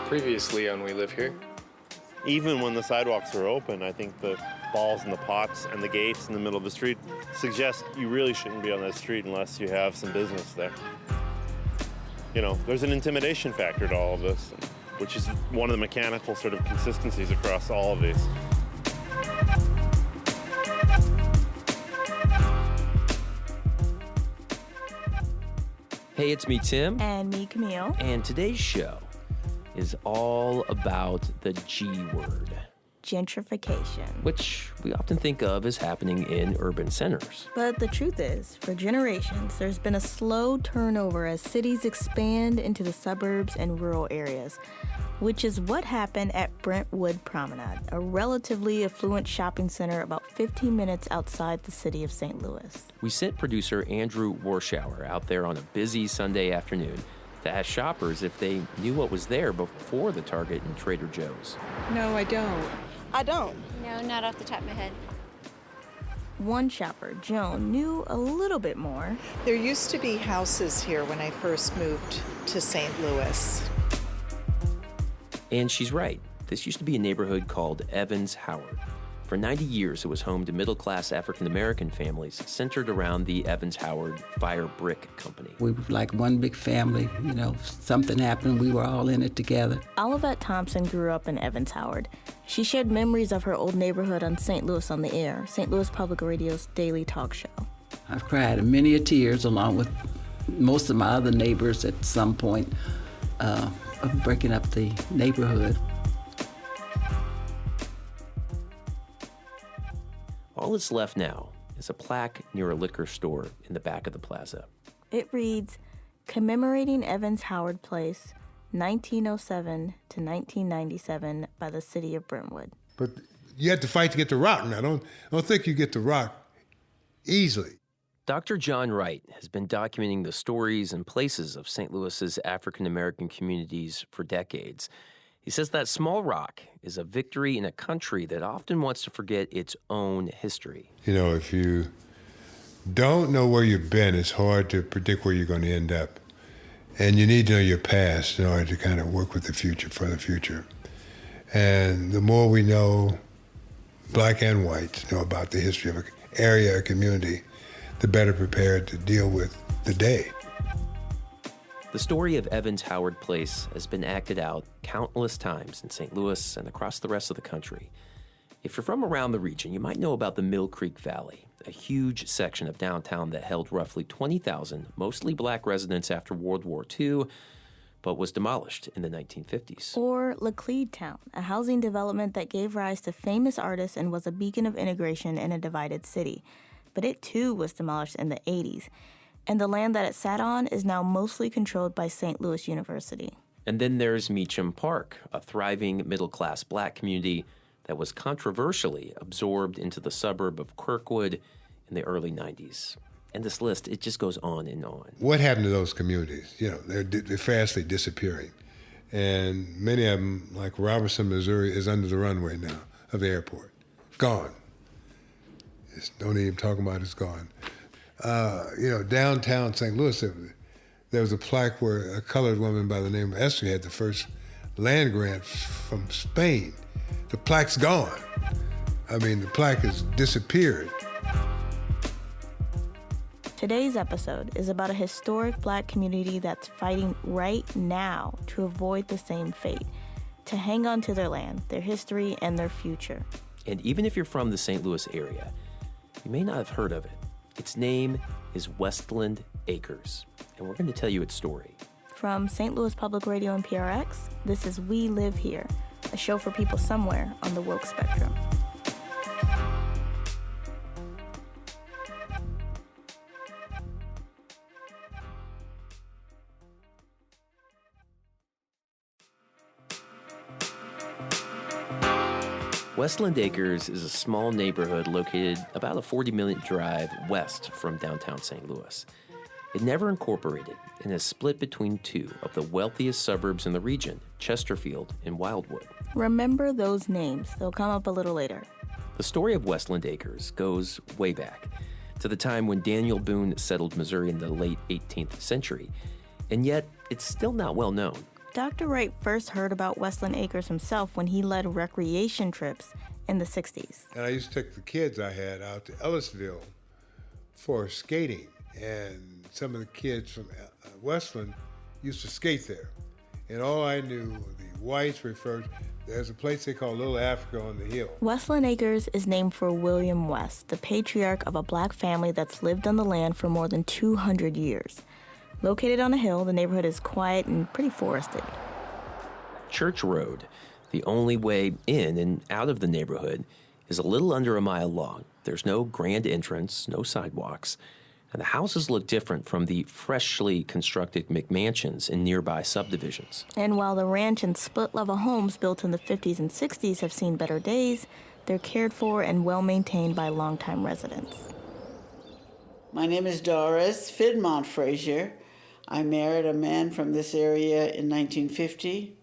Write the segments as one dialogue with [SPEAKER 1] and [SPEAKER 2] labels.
[SPEAKER 1] previously on We Live Here.
[SPEAKER 2] Even when the sidewalks are open, I think the balls and the pots and the gates in the middle of the street suggest you really shouldn't be on that street unless you have some business there. You know, there's an intimidation factor to all of this, which is one of the mechanical sort of consistencies across all of these.
[SPEAKER 3] Hey, it's me, Tim.
[SPEAKER 4] And me, Camille.
[SPEAKER 3] And today's show is all about the G word.
[SPEAKER 4] Gentrification.
[SPEAKER 3] Which we often think of as happening in urban centers.
[SPEAKER 4] But the truth is, for generations, there's been a slow turnover as cities expand into the suburbs and rural areas, which is what happened at Brentwood Promenade, a relatively affluent shopping center about 15 minutes outside the city of St. Louis.
[SPEAKER 3] We sent producer Andrew Warschauer out there on a busy Sunday afternoon to ask shoppers if they knew what was there before the Target and Trader Joe's.
[SPEAKER 5] No, I don't.
[SPEAKER 6] I don't.
[SPEAKER 7] No, not off the top of my head.
[SPEAKER 4] One shopper, Joan, knew a little bit more.
[SPEAKER 5] There used to be houses here when I first moved to St. Louis.
[SPEAKER 3] And she's right. This used to be a neighborhood called Evans Howard. For 90 years, it was home to middle-class African-American families centered around the Evans Howard Fire Brick Company.
[SPEAKER 8] We were like one big family. You know, if something happened, we were all in it together.
[SPEAKER 4] Olivette Thompson grew up in Evans Howard. She shared memories of her old neighborhood on St. Louis on the Air, St. Louis Public Radio's daily talk show.
[SPEAKER 8] I've cried many a tears along with most of my other neighbors at some point of breaking up the neighborhood.
[SPEAKER 3] All that's left now is a plaque near a liquor store in the back of the plaza.
[SPEAKER 4] It reads, commemorating Evans Howard Place, 1907 to 1997 by the city of Brentwood.
[SPEAKER 9] But you have to fight to get the rock now. Don't think you get the rock easily.
[SPEAKER 3] Dr. John Wright has been documenting the stories and places of St. Louis's African-American communities for decades. He says that small rock is a victory in a country that often wants to forget its own history.
[SPEAKER 9] You know, if you don't know where you've been, it's hard to predict where you're going to end up. And you need to know your past in order to kind of work with the future, for the future. And the more we know, black and white, know about the history of an area, a community, the better prepared to deal with the day.
[SPEAKER 3] The story of Evans Howard Place has been acted out countless times in St. Louis and across the rest of the country. If you're from around the region, you might know about the Mill Creek Valley, a huge section of downtown that held roughly 20,000, mostly black residents after World War II, but was demolished in the 1950s.
[SPEAKER 4] Or Laclede Town, a housing development that gave rise to famous artists and was a beacon of integration in a divided city. But it too was demolished in the 80s. And the land that it sat on is now mostly controlled by St. Louis University.
[SPEAKER 3] And then there's Meacham Park, a thriving middle-class black community that was controversially absorbed into the suburb of Kirkwood in the early 90s. And this list, it just goes on and on.
[SPEAKER 9] What happened to those communities? You know, they're fastly disappearing. And many of them, like Robertson, Missouri, is under the runway now of the airport. Gone. Don't even talk about it's gone. Downtown St. Louis, there was a plaque where a colored woman by the name of Esther had the first land grant from Spain. The plaque's gone. I mean, the plaque has disappeared.
[SPEAKER 4] Today's episode is about a historic black community that's fighting right now to avoid the same fate, to hang on to their land, their history, and their future.
[SPEAKER 3] And even if you're from the St. Louis area, you may not have heard of it. Its name is Westland Acres, and we're going to tell you its story.
[SPEAKER 4] From St. Louis Public Radio and PRX, this is We Live Here, a show for people somewhere on the woke spectrum.
[SPEAKER 3] Westland Acres is a small neighborhood located about a 40-minute drive west from downtown St. Louis. It never incorporated and is split between two of the wealthiest suburbs in the region, Chesterfield and Wildwood.
[SPEAKER 4] Remember those names. They'll come up a little later.
[SPEAKER 3] The story of Westland Acres goes way back to the time when Daniel Boone settled Missouri in the late 18th century, and yet it's still not well known.
[SPEAKER 4] Dr. Wright first heard about Westland Acres himself when he led recreation trips in the 60s.
[SPEAKER 9] And I used to take the kids I had out to Ellisville for skating. And some of the kids from Westland used to skate there. And all I knew, the whites referred, there's a place they call Little Africa on the hill.
[SPEAKER 4] Westland Acres is named for William West, the patriarch of a black family that's lived on the land for more than 200 years. Located on a hill, the neighborhood is quiet and pretty forested.
[SPEAKER 3] Church Road, the only way in and out of the neighborhood, is a little under a mile long. There's no grand entrance, no sidewalks, and the houses look different from the freshly constructed McMansions in nearby subdivisions.
[SPEAKER 4] And while the ranch and split-level homes built in the 50s and 60s have seen better days, they're cared for and well-maintained by longtime residents.
[SPEAKER 1] My name is Doris Fidmont Frazier. I married a man from this area in 1950.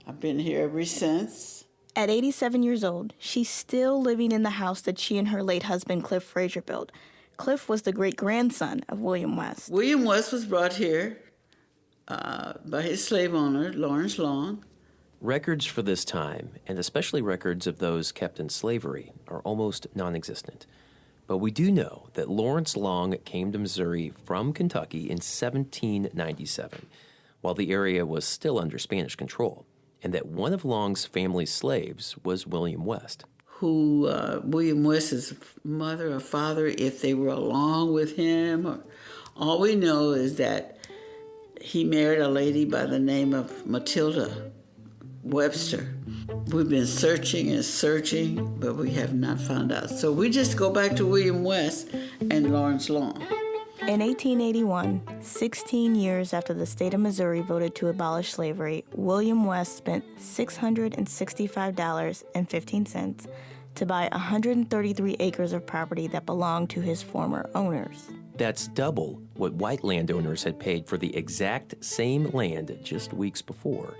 [SPEAKER 1] I've been here ever since.
[SPEAKER 4] At 87 years old, she's still living in the house that she and her late husband, Cliff Frazier, built. Cliff was the great-grandson of William West.
[SPEAKER 1] William West was brought here by his slave owner, Lawrence Long.
[SPEAKER 3] Records for this time, and especially records of those kept in slavery, are almost non-existent. But we do know that Lawrence Long came to Missouri from Kentucky in 1797, while the area was still under Spanish control, and that one of Long's family slaves was William West.
[SPEAKER 1] Who William West's mother or father, if they were along with him. Or, all we know is that he married a lady by the name of Matilda Webster. We've been searching and searching, but we have not found out. So we just go back to William West and Lawrence Long.
[SPEAKER 4] In 1881, 16 years after the state of Missouri voted to abolish slavery, William West spent $665.15 to buy 133 acres of property that belonged to his former owners.
[SPEAKER 3] That's double what white landowners had paid for the exact same land just weeks before.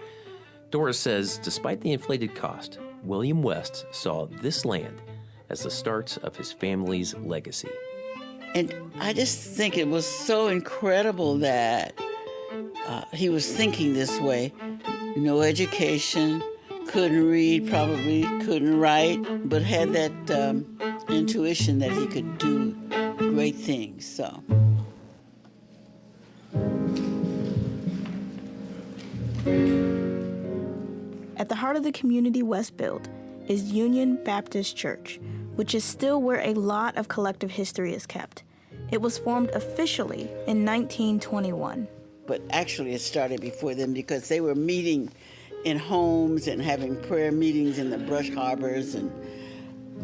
[SPEAKER 3] Doris says, despite the inflated cost, William West saw this land as the start of his family's legacy.
[SPEAKER 1] And I just think it was so incredible that he was thinking this way. No education, couldn't read, probably couldn't write, but had that intuition that he could do great things. So.
[SPEAKER 4] At the heart of the community West built is Union Baptist Church, which is still where a lot of collective history is kept. It was formed officially in 1921.
[SPEAKER 1] But actually it started before then because they were meeting in homes and having prayer meetings in the brush harbors and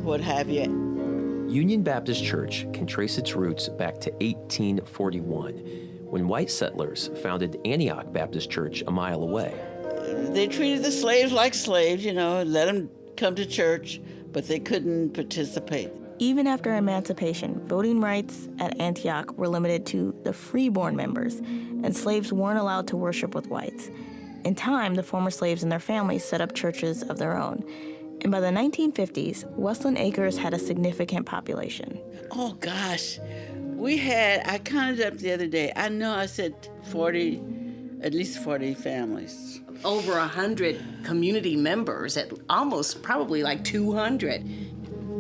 [SPEAKER 1] what have you.
[SPEAKER 3] Union Baptist Church can trace its roots back to 1841, when white settlers founded Antioch Baptist Church a mile away.
[SPEAKER 1] They treated the slaves like slaves, let them come to church, but they couldn't participate.
[SPEAKER 4] Even after emancipation, voting rights at Antioch were limited to the freeborn members, and slaves weren't allowed to worship with whites. In time, the former slaves and their families set up churches of their own. And by the 1950s, Westland Acres had a significant population.
[SPEAKER 1] Oh, gosh. I counted up the other day. I know I said at least 40 families.
[SPEAKER 6] Over 100 community members, at almost probably like 200.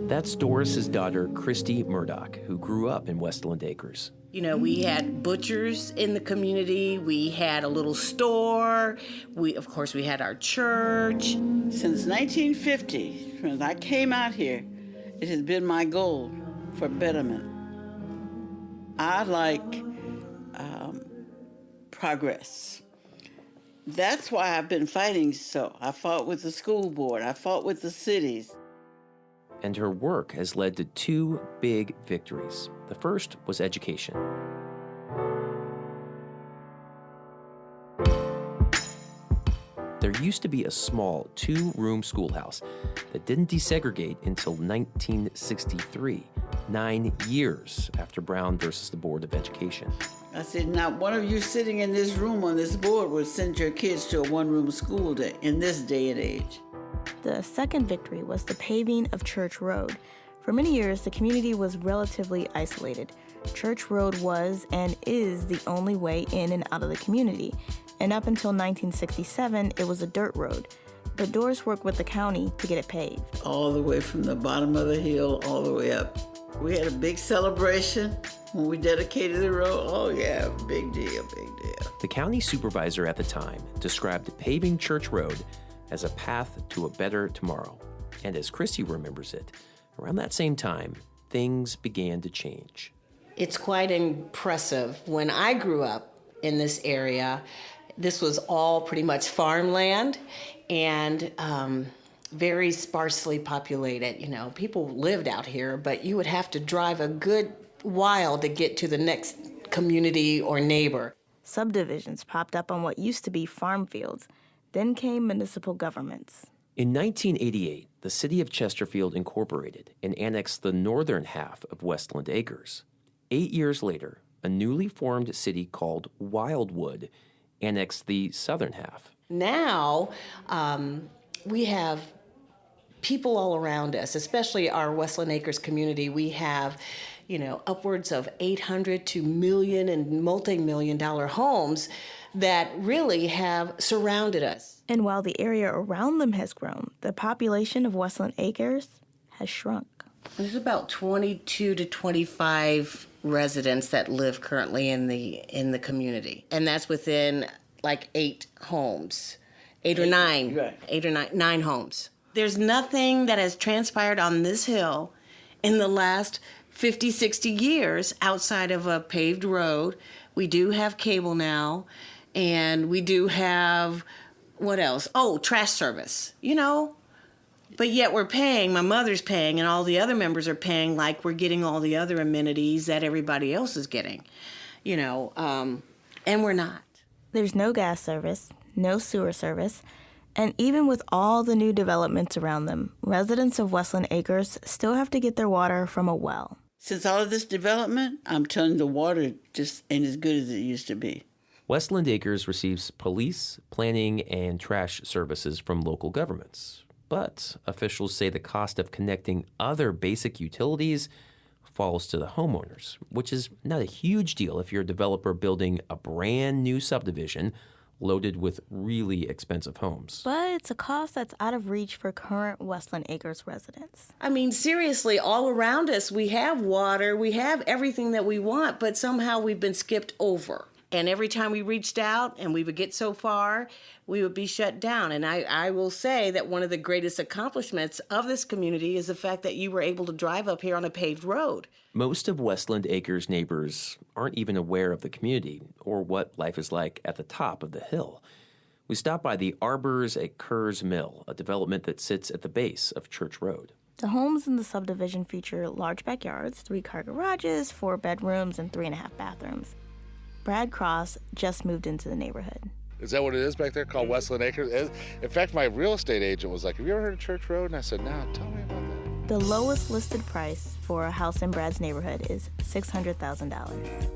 [SPEAKER 3] That's Doris's daughter, Christy Murdoch, who grew up in Westland Acres.
[SPEAKER 6] We had butchers in the community. We had a little store. We had our church.
[SPEAKER 1] Since 1950, when I came out here, it has been my goal for betterment. I like progress. That's why I've been fighting so. I fought with the school board. I fought with the cities.
[SPEAKER 3] And her work has led to two big victories. The first was education. There used to be a small 2-room schoolhouse that didn't desegregate until 1963, 9 years after Brown versus the Board of Education.
[SPEAKER 1] I said, not one of you sitting in this room on this board would send your kids to a 1-room school in this day and age.
[SPEAKER 4] The second victory was the paving of Church Road. For many years, the community was relatively isolated. Church Road was and is the only way in and out of the community. and up until 1967, it was a dirt road. But Doris worked with the county to get it paved.
[SPEAKER 1] All the way from the bottom of the hill all the way up. We had a big celebration when we dedicated the road. Oh yeah, big deal, big deal.
[SPEAKER 3] The county supervisor at the time described paving Church Road as a path to a better tomorrow. And as Christy remembers it, around that same time, things began to change.
[SPEAKER 6] It's quite impressive. When I grew up in this area, this was all pretty much farmland and very sparsely populated. You know, people lived out here, but you would have to drive a good while to get to the next community or neighbor.
[SPEAKER 4] Subdivisions popped up on what used to be farm fields. Then came municipal governments.
[SPEAKER 3] In 1988, the city of Chesterfield incorporated and annexed the northern half of Westland Acres. 8 years later, a newly formed city called Wildwood annexed the southern half.
[SPEAKER 6] Now, we have people all around us, especially our Westland Acres community. We have, you know, upwards of 800 to million and multi-million-dollar homes that really have surrounded us.
[SPEAKER 4] And while the area around them has grown, the population of Westland Acres has shrunk.
[SPEAKER 6] There's about 22 to 25 residents that live currently in the community, and that's within like 8 homes, 8 or 9,
[SPEAKER 1] right.
[SPEAKER 6] 8 or 9 homes. There's nothing that has transpired on this hill in the last 50, 60 years outside of a paved road. We do have cable now, and we do have, what else? Oh, trash service, you know? But yet we're paying, my mother's paying, and all the other members are paying like we're getting all the other amenities that everybody else is getting, you know, and we're not.
[SPEAKER 4] There's no gas service, no sewer service, and even with all the new developments around them, residents of Westland Acres still have to get their water from a well.
[SPEAKER 1] Since all of this development, I'm telling you, the water just ain't as good as it used to be.
[SPEAKER 3] Westland Acres receives police, planning, and trash services from local governments. But officials say the cost of connecting other basic utilities falls to the homeowners, which is not a huge deal if you're a developer building a brand new subdivision loaded with really expensive homes.
[SPEAKER 4] But it's a cost that's out of reach for current Westland Acres residents.
[SPEAKER 6] I mean, seriously, all around us, we have water, we have everything that we want, but somehow we've been skipped over. And every time we reached out and we would get so far, we would be shut down. And I will say that one of the greatest accomplishments of this community is the fact that you were able to drive up here on a paved road.
[SPEAKER 3] Most of Westland Acres neighbors aren't even aware of the community or what life is like at the top of the hill. We stopped by the Arbors at Kerr's Mill, a development that sits at the base of Church Road.
[SPEAKER 4] The homes in the subdivision feature large backyards, 3-car garages, 4 bedrooms, and 3.5 bathrooms. Brad Cross just moved into the neighborhood.
[SPEAKER 10] Is that what it is back there, called Westland Acres? In fact, my real estate agent was like, have you ever heard of Church Road? And I said, no, tell me about that.
[SPEAKER 4] The lowest listed price for a house in Brad's neighborhood is $600,000.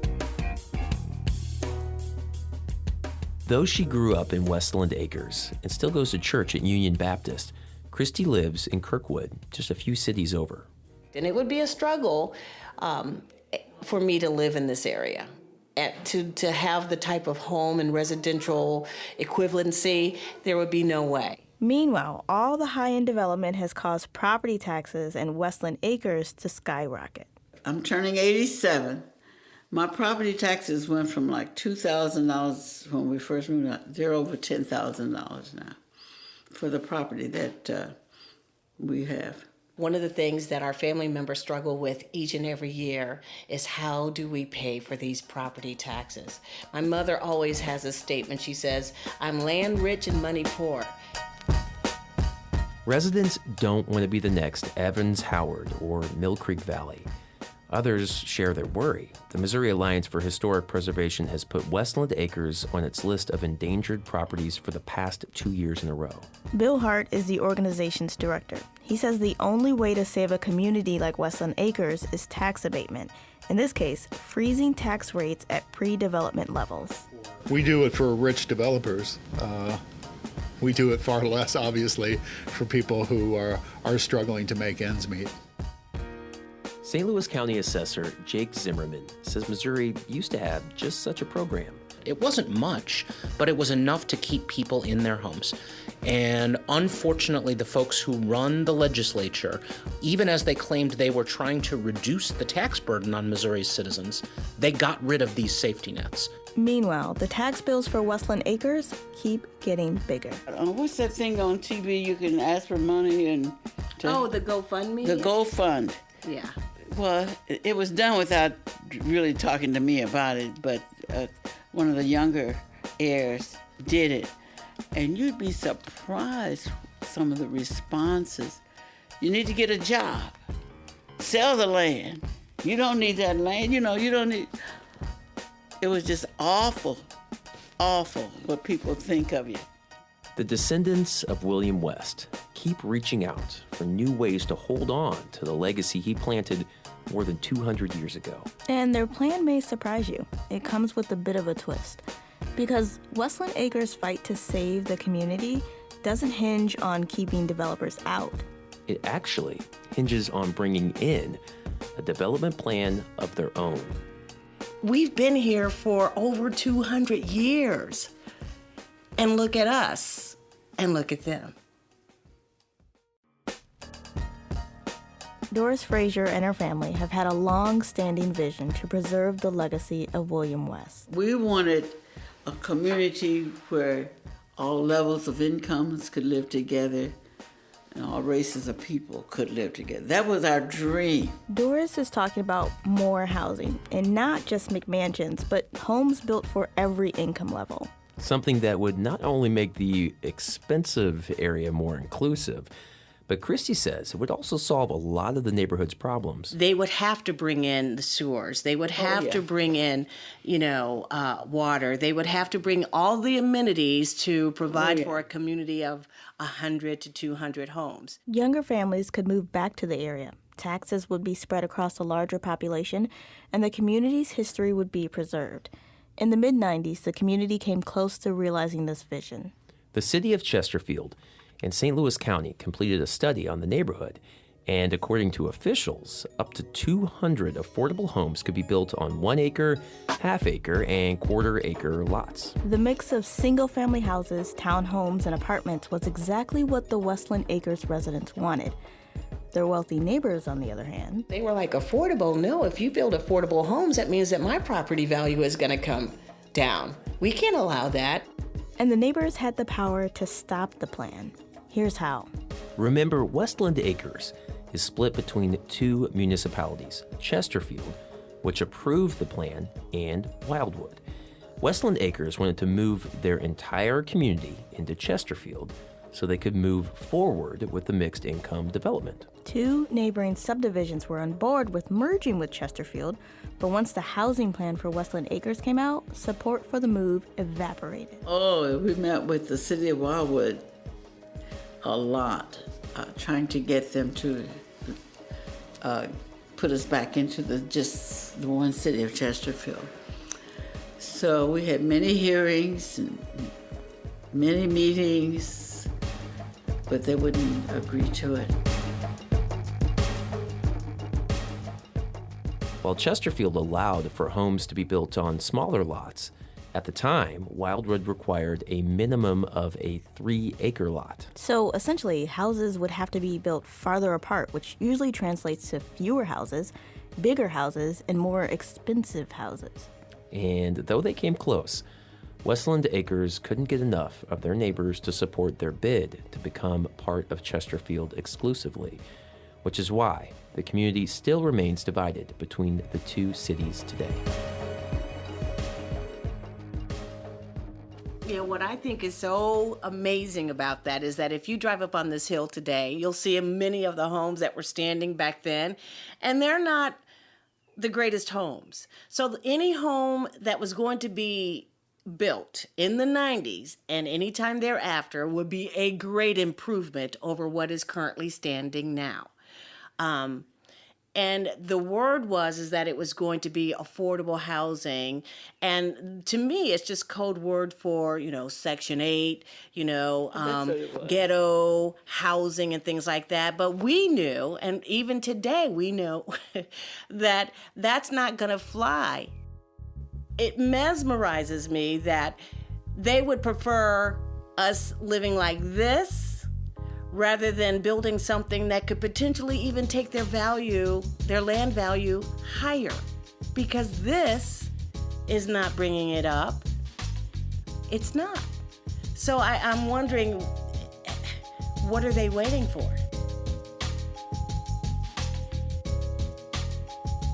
[SPEAKER 3] Though she grew up in Westland Acres and still goes to church at Union Baptist, Christy lives in Kirkwood, just a few cities over.
[SPEAKER 6] And it would be a struggle for me to live in this area. To have the type of home and residential equivalency, there would be no way.
[SPEAKER 4] Meanwhile, all the high-end development has caused property taxes in Westland Acres to skyrocket.
[SPEAKER 1] I'm turning 87. My property taxes went from like $2,000 when we first moved out. They're over $10,000 now for the property that we have.
[SPEAKER 6] One of the things that our family members struggle with each and every year is how do we pay for these property taxes? My mother always has a statement. She says, I'm land rich and money poor.
[SPEAKER 3] Residents don't want to be the next Evans Howard or Mill Creek Valley. Others share their worry. The Missouri Alliance for Historic Preservation has put Westland Acres on its list of endangered properties for the past 2 years in a row.
[SPEAKER 4] Bill Hart is the organization's director. He says the only way to save a community like Westland Acres is tax abatement. In this case, freezing tax rates at pre-development levels.
[SPEAKER 11] We do it for rich developers. We do it far less, obviously, for people who are struggling to make ends meet.
[SPEAKER 3] St. Louis County Assessor Jake Zimmerman says Missouri used to have just such a program.
[SPEAKER 12] It wasn't much, but it was enough to keep people in their homes. And unfortunately, the folks who run the legislature, even as they claimed they were trying to reduce the tax burden on Missouri's citizens, they got rid of these safety nets.
[SPEAKER 4] Meanwhile, the tax bills for Westland Acres keep getting bigger.
[SPEAKER 1] What's that thing on TV you can ask for money and...
[SPEAKER 6] the GoFundMe?
[SPEAKER 1] The GoFund.
[SPEAKER 6] Yeah.
[SPEAKER 1] Well, it was done without really talking to me about it, but one of the younger heirs did it. And you'd be surprised some of the responses. You need to get a job. Sell the land. You don't need that land. You don't need... It was just awful what people think of you.
[SPEAKER 3] The descendants of William West keep reaching out for new ways to hold on to the legacy he planted more than 200 years ago.
[SPEAKER 4] And their plan may surprise you. It comes with a bit of a twist. Because Westland Acres' fight to save the community doesn't hinge on keeping developers out.
[SPEAKER 3] It actually hinges on bringing in a development plan of their own.
[SPEAKER 6] We've been here for over 200 years. And look at us, and look at them.
[SPEAKER 4] Doris Frazier and her family have had a long-standing vision to preserve the legacy of William West.
[SPEAKER 1] We wanted a community where all levels of incomes could live together and all races of people could live together. That was our dream.
[SPEAKER 4] Doris is talking about more housing, and not just McMansions, but homes built for every income level.
[SPEAKER 3] Something that would not only make the expensive area more inclusive, but Christy says it would also solve a lot of the neighborhood's problems.
[SPEAKER 6] They would have to bring in the sewers. They would have to bring in, water. They would have to bring all the amenities to provide for a community of 100 to 200 homes.
[SPEAKER 4] Younger families could move back to the area. Taxes would be spread across a larger population, and the community's history would be preserved. In the mid-90s, the community came close to realizing this vision.
[SPEAKER 3] The city of Chesterfield and St. Louis County completed a study on the neighborhood, and according to officials, up to 200 affordable homes could be built on 1 acre, half-acre, and quarter-acre lots.
[SPEAKER 4] The mix of single-family houses, townhomes, and apartments was exactly what the Westland Acres residents wanted. Their wealthy neighbors, on the other hand,
[SPEAKER 6] they were like, affordable? No, if you build affordable homes, that means that my property value is going to come down. We can't allow that.
[SPEAKER 4] And the neighbors had the power to stop the plan. Here's how.
[SPEAKER 3] Remember, Westland Acres is split between 2 municipalities, Chesterfield, which approved the plan, and Wildwood. Westland Acres wanted to move their entire community into Chesterfield so they could move forward with the mixed income development.
[SPEAKER 4] 2 neighboring subdivisions were on board with merging with Chesterfield, but once the housing plan for Westland Acres came out, support for the move evaporated.
[SPEAKER 1] Oh, we met with the city of Wildwood a lot, trying to get them to put us back into just the one city of Chesterfield. So we had many hearings and many meetings, but they wouldn't agree to it.
[SPEAKER 3] While Chesterfield allowed for homes to be built on smaller lots, at the time, Wildwood required a minimum of a 3-acre lot.
[SPEAKER 4] So essentially, houses would have to be built farther apart, which usually translates to fewer houses, bigger houses, and more expensive houses.
[SPEAKER 3] And though they came close, Westland Acres couldn't get enough of their neighbors to support their bid to become part of Chesterfield exclusively, which is why the community still remains divided between the 2 cities today.
[SPEAKER 6] Yeah, what I think is so amazing about that is that if you drive up on this hill today, you'll see many of the homes that were standing back then, and they're not the greatest homes. So any home that was going to be built in the 90s and any time thereafter would be a great improvement over what is currently standing now. And the word is that it was going to be affordable housing. And to me, it's just code word for, Section 8, ghetto housing and things like that. But we knew, and even today we know, that that's not going to fly. it mesmerizes me that they would prefer us living like this rather than building something that could potentially even take their value, their land value, higher. Because this is not bringing it up. It's not. So I'm wondering, what are they waiting for?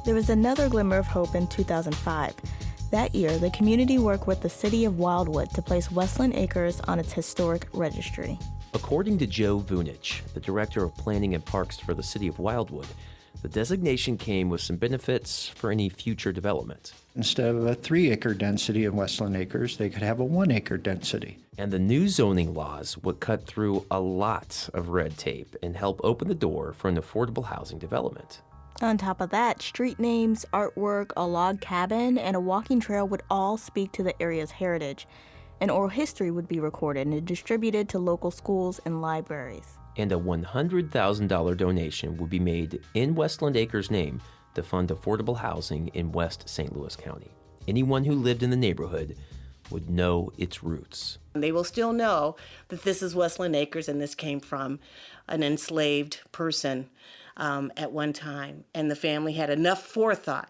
[SPEAKER 4] There was another glimmer of hope in 2005. That year, the community worked with the city of Wildwood to place Westland Acres on its historic registry.
[SPEAKER 3] According to Joe Vunich, the director of planning and parks for the city of Wildwood, the designation came with some benefits for any future development.
[SPEAKER 13] Instead of a 3-acre density in Westland Acres, they could have a 1-acre density.
[SPEAKER 3] And the new zoning laws would cut through a lot of red tape and help open the door for an affordable housing development.
[SPEAKER 4] On top of that, street names, artwork, a log cabin, and a walking trail would all speak to the area's heritage. And oral history would be recorded and distributed to local schools and libraries.
[SPEAKER 3] And a $100,000 donation would be made in Westland Acres' name to fund affordable housing in West St. Louis County. Anyone who lived in the neighborhood would know its roots.
[SPEAKER 6] They will still know that this is Westland Acres and this came from an enslaved person at one time. And the family had enough forethought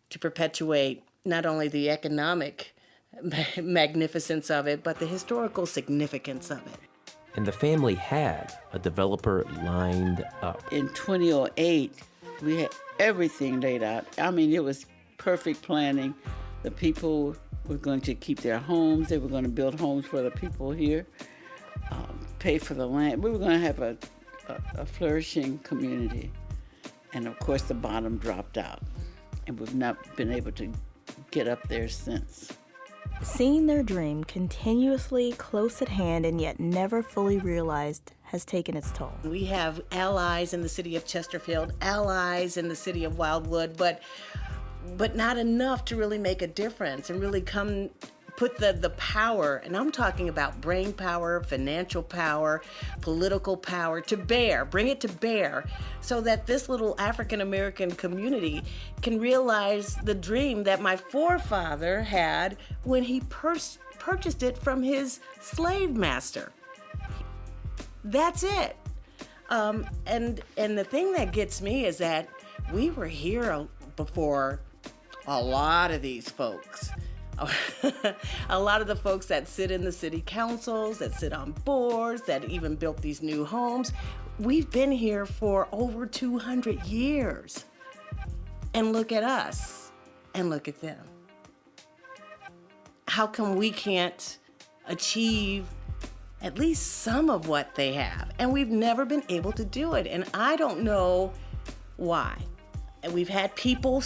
[SPEAKER 6] to perpetuate not only the economic magnificence of it, but the historical significance of it.
[SPEAKER 3] And the family had a developer lined up.
[SPEAKER 1] In 2008, we had everything laid out. I mean, it was perfect planning. The people were going to keep their homes. They were going to build homes for the people here, pay for the land. We were going to have a flourishing community. And of course, the bottom dropped out. And we've not been able to get up there since.
[SPEAKER 4] Seeing their dream continuously close at hand and yet never fully realized has taken its toll.
[SPEAKER 6] We have allies in the city of Chesterfield, allies in the city of Wildwood, but not enough to really make a difference and really put the power, and I'm talking about brain power, financial power, political power to bear, bring it to bear, so that this little African American community can realize the dream that my forefather had when he purchased it from his slave master. That's it. And the thing that gets me is that we were here before a lot of these folks. A lot of the folks that sit in the city councils, that sit on boards, that even built these new homes, we've been here for over 200 years. And look at us, and look at them. How come we can't achieve at least some of what they have? And we've never been able to do it, and I don't know why. And we've had people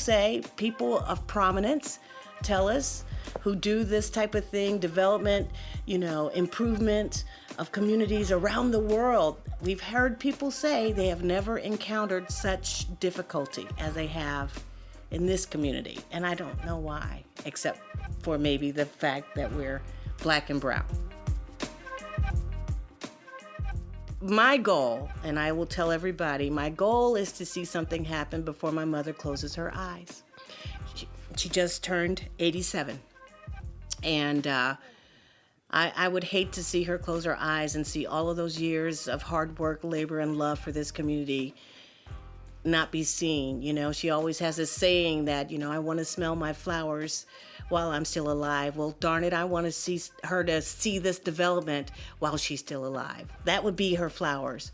[SPEAKER 6] of prominence tell us, who do this type of thing, development, improvement of communities around the world. We've heard people say they have never encountered such difficulty as they have in this community. And I don't know why, except for maybe the fact that we're black and brown. My goal, and I will tell everybody, my goal is to see something happen before my mother closes her eyes. She just turned 87. And I would hate to see her close her eyes and see all of those years of hard work, labor, and love for this community not be seen. She always has this saying that, I want to smell my flowers while I'm still alive. Well, darn it, I want to see her to see this development while she's still alive. That would be her flowers.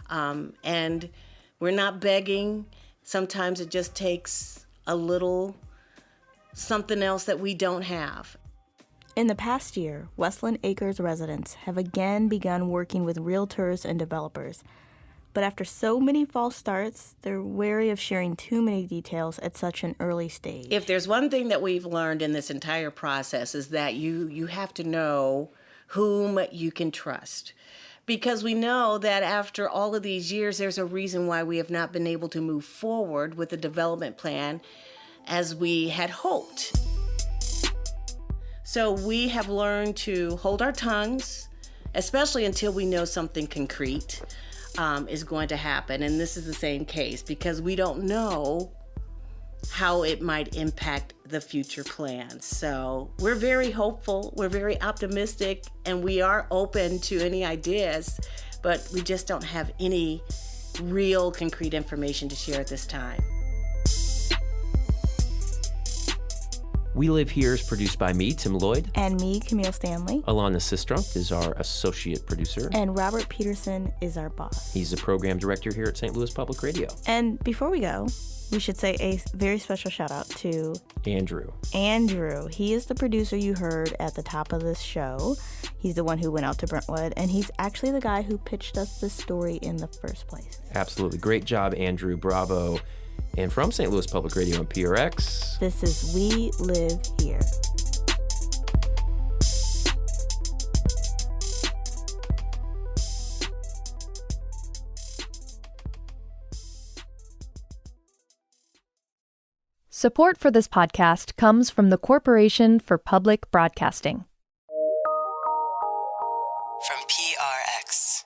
[SPEAKER 6] And we're not begging. Sometimes it just takes a little something else that we don't have.
[SPEAKER 4] In the past year, Westland Acres residents have again begun working with realtors and developers. But after so many false starts, they're wary of sharing too many details at such an early stage.
[SPEAKER 6] If there's one thing that we've learned in this entire process is that you have to know whom you can trust. Because we know that after all of these years, there's a reason why we have not been able to move forward with the development plan as we had hoped. So we have learned to hold our tongues, especially until we know something concrete is going to happen. And this is the same case because we don't know how it might impact the future plans. So we're very hopeful, we're very optimistic, and we are open to any ideas, but we just don't have any real concrete information to share at this time.
[SPEAKER 3] We Live Here is produced by me, Tim Lloyd.
[SPEAKER 4] And me, Camille Stanley.
[SPEAKER 3] Alana Sistrunk is our associate producer.
[SPEAKER 4] And Robert Peterson is our boss.
[SPEAKER 3] He's the program director here at St. Louis Public Radio.
[SPEAKER 4] And before we go, we should say a very special shout out to
[SPEAKER 3] Andrew.
[SPEAKER 4] He is the producer you heard at the top of this show. He's the one who went out to Brentwood, and he's actually the guy who pitched us this story in the first place.
[SPEAKER 3] Absolutely. Great job, Andrew. Bravo. And from St. Louis Public Radio and PRX,
[SPEAKER 4] this is We Live Here.
[SPEAKER 14] Support for this podcast comes from the Corporation for Public Broadcasting.
[SPEAKER 15] From PRX.